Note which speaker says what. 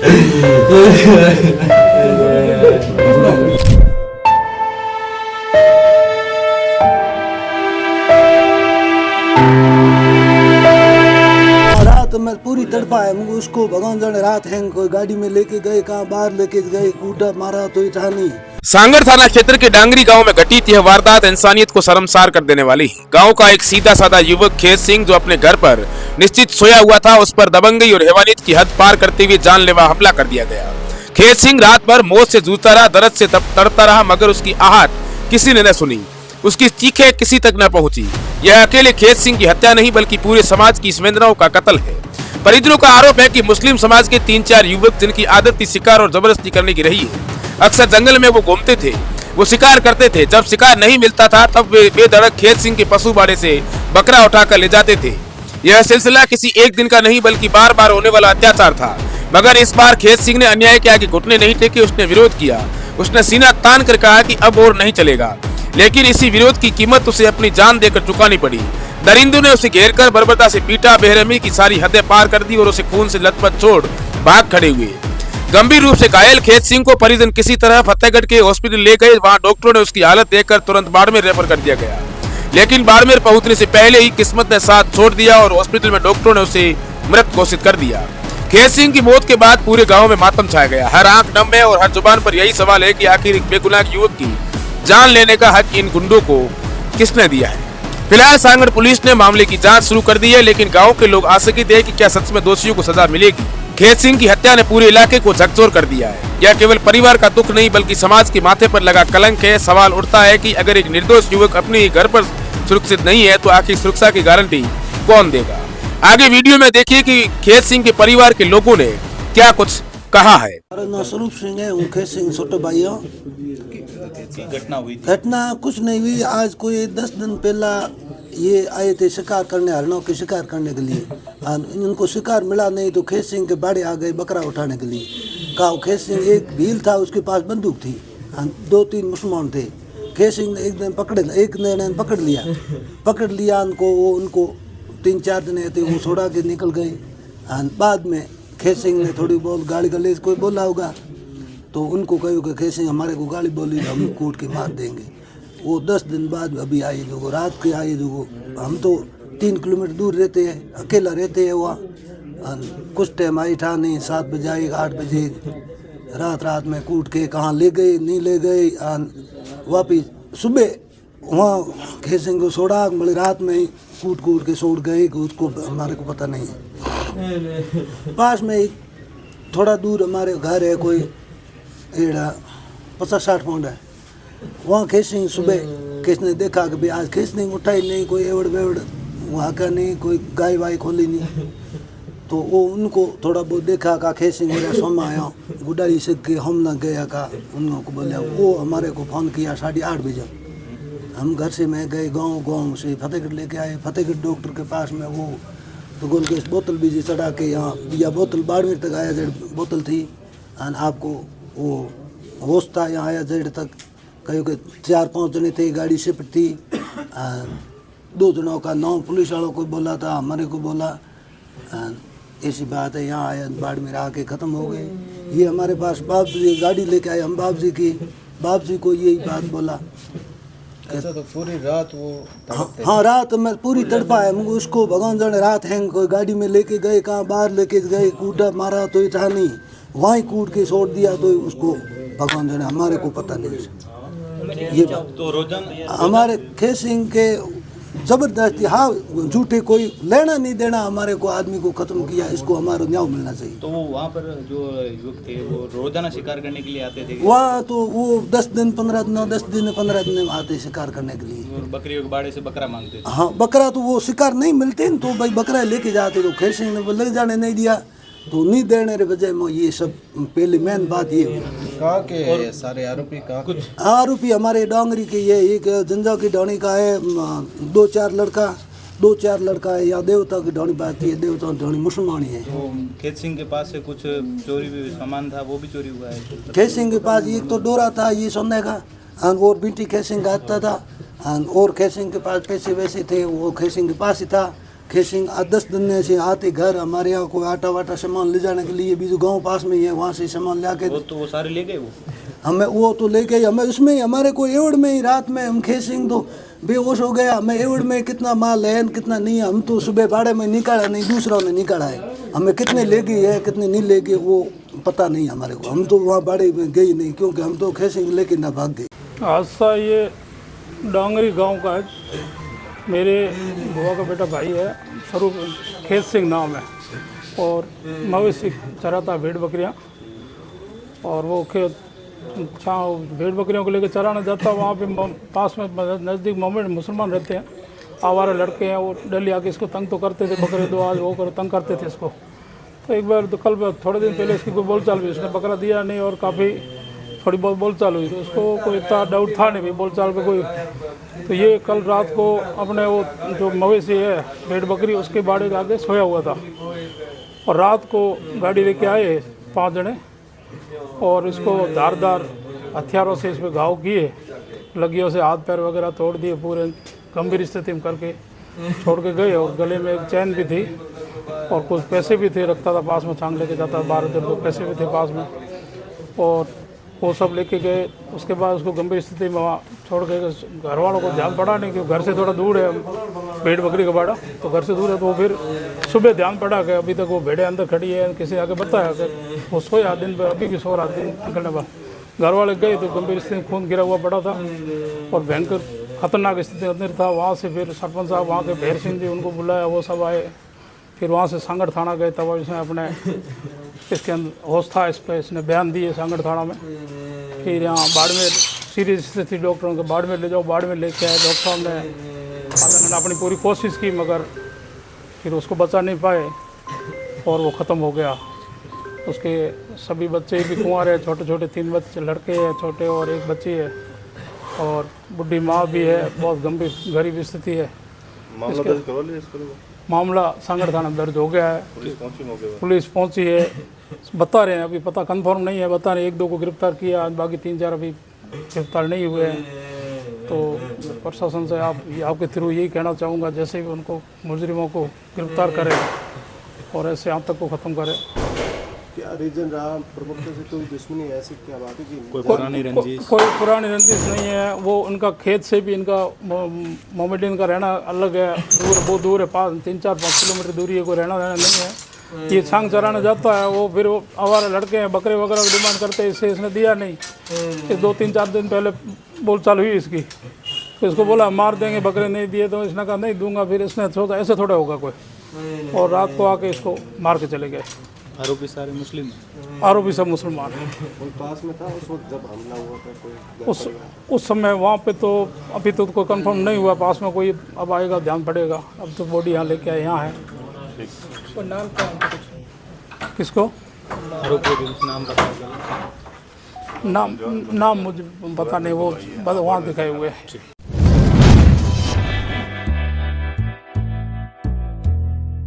Speaker 1: रात में पूरी तड़पा है मुझे उसको भगवान जाने रात है कोई गाड़ी में लेके गए कहाँ बाहर लेके गए कूटा मारा तो इतना नहीं।
Speaker 2: सांगड़ थाना क्षेत्र के डांगरी गांव में घटित यह वारदात इंसानियत को शर्मसार कर देने वाली। गांव का एक सीधा साधा युवक खेत सिंह जो अपने घर पर निश्चित सोया हुआ था, उस पर दबंगई और हैवानियत की हद पार करते हुए जानलेवा हमला कर दिया गया। खेत सिंह रात भर मौत से जूझता रहा, दर्द से तड़पता रहा, मगर उसकी आहट किसी ने न सुनी, उसकी चीखें किसी तक न पहुंची। यह अकेले खेत सिंह की हत्या नहीं बल्कि पूरे समाज की संवेदनाओं का कत्ल है। परिजनों का आरोप है कि मुस्लिम समाज के 3-4 युवक जिनकी आदत थी शिकार और जबरदस्ती करने की रही है, अक्सर जंगल में वो घूमते थे, वो शिकार करते थे। जब शिकार नहीं मिलता था तब वे बेधड़क खेत सिंह के पशु बाड़े से बकरा उठाकर ले जाते थे। यह सिलसिला किसी एक दिन का नहीं बल्कि बार बार होने वाला अत्याचार था, मगर इस बार खेत सिंह ने अन्याय के आगे घुटने नहीं टेके, उसने विरोध किया। उसने सीना तान कर कहा कि अब और नहीं चलेगा, लेकिन इसी विरोध की कीमत उसे अपनी जान देकर चुकानी पड़ी। दरिंदों ने उसे घेरकर बर्बरता से पीटा, बेरहमी की सारी हदें पार कर दी और उसे खून से लथपथ छोड़ भाग खड़े हुए। गंभीर रूप से घायल खेत सिंह को परिजन किसी तरह फतेहगढ़ के हॉस्पिटल ले गए। वहां डॉक्टरों ने उसकी हालत देखकर तुरंत बाड़मेर रेफर कर दिया गया, लेकिन बाड़मेर पहुंचने से पहले ही किस्मत ने साथ छोड़ दिया और हॉस्पिटल में डॉक्टरों ने उसे मृत घोषित कर दिया। खेत सिंह की मौत के बाद पूरे गांव में मातम छाया गया। हर आंख नम है और हर जुबान पर यही सवाल है कि आखिर एक बेगुनाह युवक की जान लेने का हक इन गुंडों को किसने दिया है। फिलहाल सांगड़ पुलिस ने मामले की जांच शुरू कर दी है, लेकिन गांव के लोग आशंकित है कि क्या सच में दोषियों को सजा मिलेगी। खेत सिंह की हत्या ने पूरे इलाके को झकझोर कर दिया है। यह केवल परिवार का दुख नहीं बल्कि समाज के माथे पर लगा कलंक है। सवाल उठता है कि अगर एक निर्दोष युवक अपने ही घर पर सुरक्षित नहीं है तो आखिर सुरक्षा की गारंटी कौन देगा। आगे वीडियो में देखिए कि खेत सिंह के परिवार के लोगों ने क्या कुछ कहा है।
Speaker 1: स्वरूप सिंह है, खेत सिंह छोटे भाई हो। घटना कुछ नहीं हुई। आज कोई 10 दिन पहला ये आए थे शिकार करने, हरणों के शिकार करने के लिए। इनको शिकार मिला नहीं तो खेत सिंह के बाड़े आ गए बकरा उठाने के लिए। कहा खेत सिंह एक भील था, उसके पास बंदूक थी, 2-3 मुसलमान थे। खेत सिंह ने एक ने पकड़ लिया उनको 3-4 दिन थे, वो छोड़ा के निकल गए। बाद में खेत सिंह ने थोड़ी बहुत गाली गलेज कोई बोला होगा तो उनको कहो कि खेत सिंह हमारे को गाली बोली, हम कूट के मार देंगे। वो 10 दिन बाद अभी आए जो रात के आए जो। हम तो 3 किलोमीटर दूर रहते हैं, अकेला रहते हैं वहाँ। कुछ टाइम आई था नहीं, 7 बजे आए, 8 बजे रात में कूट के कहाँ ले गए नहीं ले गए। वापिस सुबह वहाँ खेत सिंह को छोड़ा, मतलब रात में ही कूट के छोड़ गए, उसको हमारे को पता नहीं है। पास में एक थोड़ा दूर हमारे घर है, कोई 50-60 पौंड है। वहाँ खेत सिंह सुबह किसने देखा कि भाई आज खेत सिंह उठा ही नहीं, कोई एवड़ बेवड़ वहाँ का नहीं, कोई गाय वाय खोली नहीं। तो वो उनको थोड़ा बहुत देखा का खेत सिंह मेरा सोमा आया गुडारी से के हम ना गया का, उनको बोला। वो हमारे को फ़ोन किया 8:30 बजे। हम घर से मैं गए गांव से फतेहगढ़ लेके आए। फतेहगढ़ डॉक्टर के पास में वो तो गोल गैस बोतल भी चढ़ा के यहाँ दिया। बोतल बाड़मेर तक आया, जेड बोतल थी। आपको वो होश था, यहाँ आया जेड तक। कहीं के 4-5 जने थे, गाड़ी शिफ्ट थी। 2 जनों का नाम पुलिस वालों को बोला था, हमारे को बोला। ऐसी बात है, यहाँ आया बाड़मेर आके ख़त्म हो गए। ये हमारे पास बाप जी गाड़ी लेके आए, हम बाप जी को यही बात बोला।
Speaker 3: अच्छा, तो पूरी रात वो
Speaker 1: हाँ रात में पूरी तड़पा है मुझे उसको भगवान जाने रात है कोई गाड़ी में लेके गए कहाँ बाहर लेके गए कूटा मारा तो इतना नहीं, वहीं कूट के छोड़ दिया तो उसको भगवान जाने हमारे को पता नहीं। ये
Speaker 4: तो रोजाना
Speaker 1: हमारे खेत सिंह के जबरदस्ती हाँ झूठे कोई लेना नहीं देना हमारे को आदमी को खत्म किया, इसको हमारा न्याय मिलना चाहिए।
Speaker 4: तो वो वहाँ पर जो युवक थे वो रोजाना शिकार करने के लिए आते थे
Speaker 1: वहाँ? तो वो 10 दिन 15 दिन आते शिकार करने के लिए।
Speaker 4: और बकरियों के बाड़े से बकरा मांगते थे।
Speaker 1: हाँ बकरा तो वो शिकार नहीं मिलते न, तो भाई बकरा लेके जाते। तो खेत सिंह ने ले जाने नहीं दिया, तो नहीं देने के वजह में ये सब पहले मेन बात ये हुई।
Speaker 3: कहा के सारे आरोपी का
Speaker 4: कुछ
Speaker 1: आरोपी हमारे डांगरी के ये एक जंजा की ढाणी का है, 2-4 लड़का है। या देवता की ढाणी बात है, देवता की ढाणी मुसलमानी है।
Speaker 4: तो खेत सिंह के पास से कुछ चोरी भी सामान था, वो भी चोरी हुआ है।
Speaker 1: खेत सिंह के पास एक तो डोरा था ये सोने का, और बीटी खेत सिंह का आता था। और खेत सिंह के पास पैसे वैसे थे, वो खेत सिंह के पास ही था। खेसिंग 10 दिन से आते घर हमारे यहाँ कोई आटा वाटा सामान ले जाने के लिए भी जो गांव पास में ही है वहाँ से सामान ला के
Speaker 4: वो सारे ले गए वो।
Speaker 1: हमें वो तो लेके हमें उसमें ही हमारे को एवड़ में ही रात में हम खेसिंग तो बेहोश हो गया। हमें एवड़ में कितना माल है कितना नहीं है हम तो सुबह बाड़े में निकाला नहीं दूसरों ने निकाला है। हमें कितने ले गई है कितने नहीं ले गई वो पता नहीं हमारे को। हम तो वहाँ बाड़े में गई नहीं क्योंकि हम तो खेसिंग लेके ना भाग गए।
Speaker 5: हादसा ये डांगरी गांव का है। मेरे बुआ का बेटा भाई है स्वरूप खेत सिंह नाम है और मवेशी चराता भेड़ बकरियां और वो खेत भेड़ बकरियों को लेकर चराना जाता। वहाँ पे पास में नज़दीक मोमेंट मुसलमान रहते हैं, आवारा लड़के हैं, वो डेली आके इसको तंग तो करते थे, बकरे दो आज वो करो तंग करते थे इसको। तो एक बार तो कल थोड़े दिन पहले इसकी कोई बोलचाल हुई, उसने बकरा दिया नहीं और काफ़ी थोड़ी बहुत बोलचाल हुई तो उसको कोई इतना डाउट था नहीं भाई बोलचाल पे कोई। तो ये कल रात को अपने वो जो मवेशी है भेड़ बकरी उसके बाड़े के आगे सोया हुआ था और रात को गाड़ी लेके आए 5 जने और इसको धारदार हथियारों से इस पर घाव किए, लगियों से हाथ पैर वगैरह तोड़ दिए, पूरे गंभीर स्थिति में करके छोड़ के गए। और गले में एक चैन भी थी और कुछ पैसे भी थे, रखता था पास में, छांग लेके जाता 12-13 पैसे भी थे पास में और वो सब लेके गए। उसके बाद उसको गंभीर स्थिति में वहाँ छोड़ के घर वालों को ध्यान पड़ा नहीं क्योंकि घर से थोड़ा दूर है भेड़ बकरी का बाड़ा, तो घर से दूर है। तो वो फिर सुबह ध्यान पड़ा कि अभी तक वो भेड़े अंदर खड़ी है, किसी आके बताया कि वो सोया दिन पर, अभी भी सो रहा दिन निकलने बाद। घर वाले गए तो गंभीर स्थिति में खून गिरा हुआ पड़ा था और भयंकर खतरनाक स्थिति अंदर था। वहाँ से फिर सरपंच साहब वहाँ के भैर सिंह जी उनको बुलाया, वो सब आए। फिर वहाँ से सांगड़ थाना गए, तब इसने अपने इसके अंदर होश था इस पर, इसने बयान दिए सांगड़ थाना में। फिर यहाँ बाड़मेर सीरियस स्थिति डॉक्टरों के बाड़मेर ले जाओ, बाड़मेर लेके आए। डॉक्टर साहब ने आधा घंटा अपनी पूरी कोशिश की मगर फिर उसको बचा नहीं पाए और वो ख़त्म हो गया। उसके सभी बच्चे भी कुंवारे हैं, छोटे छोटे 3 बच्चे लड़के हैं छोटे और 1 बच्ची है और बुढ़ी माँ भी है, बहुत गंभीर गरीब स्थिति है। मामला सांगड़ थाना में दर्ज हो गया है, पुलिस पहुंची है, बता रहे हैं अभी पता कंफर्म नहीं है, बता रहे 1-2 को गिरफ्तार किया, बाकी 3-4 अभी गिरफ्तार नहीं हुए हैं। तो प्रशासन से आपके थ्रू यही कहना चाहूँगा जैसे भी उनको मुजरिमों को गिरफ्तार करें और ऐसे आतंक को ख़त्म करें।
Speaker 3: क्या रीजन रहा प्रवक्ता से कोई दुश्मनी ऐसी क्या बात है कि
Speaker 4: कोई पुरानी रंजिश?
Speaker 5: कोई पुरानी रंजिश नहीं है। वो उनका खेत से भी इनका मोमेडिन का रहना अलग है, दूर बहुत दूर है, 3-4-5 किलोमीटर दूरी है, कोई रहना नहीं है। ये छांग चराने जाता है वो, फिर वो आवारा लड़के हैं बकरे वगैरह की डिमांड करते हैं, इससे इसने दिया नहीं। ये 2-3-4 दिन पहले बोलचाल हुई इसकी, तो इसको बोला मार देंगे, बकरे नहीं दिए तो इसने कहा नहीं दूंगा। फिर इसने सोचा ऐसे थोड़ा होगा कोई, और रात को आके इसको मार के चले गए।
Speaker 4: आरोपी सारे मुस्लिम?
Speaker 5: आरोपी सब मुसलमान हैं।
Speaker 3: पास में था उस वक्त जब हमला हुआ था कोई?
Speaker 5: उस समय वहाँ पे तो अभी तो कोई कंफर्म नहीं हुआ पास में कोई, अब आएगा ध्यान पड़ेगा। अब तो बॉडी यहाँ लेके आए, यहाँ है।
Speaker 4: नाम
Speaker 5: किसको?
Speaker 4: आरोपी के कुछ नाम पता?
Speaker 5: नाम मुझे पता नहीं, वो वहाँ दिखाए हुए हैं।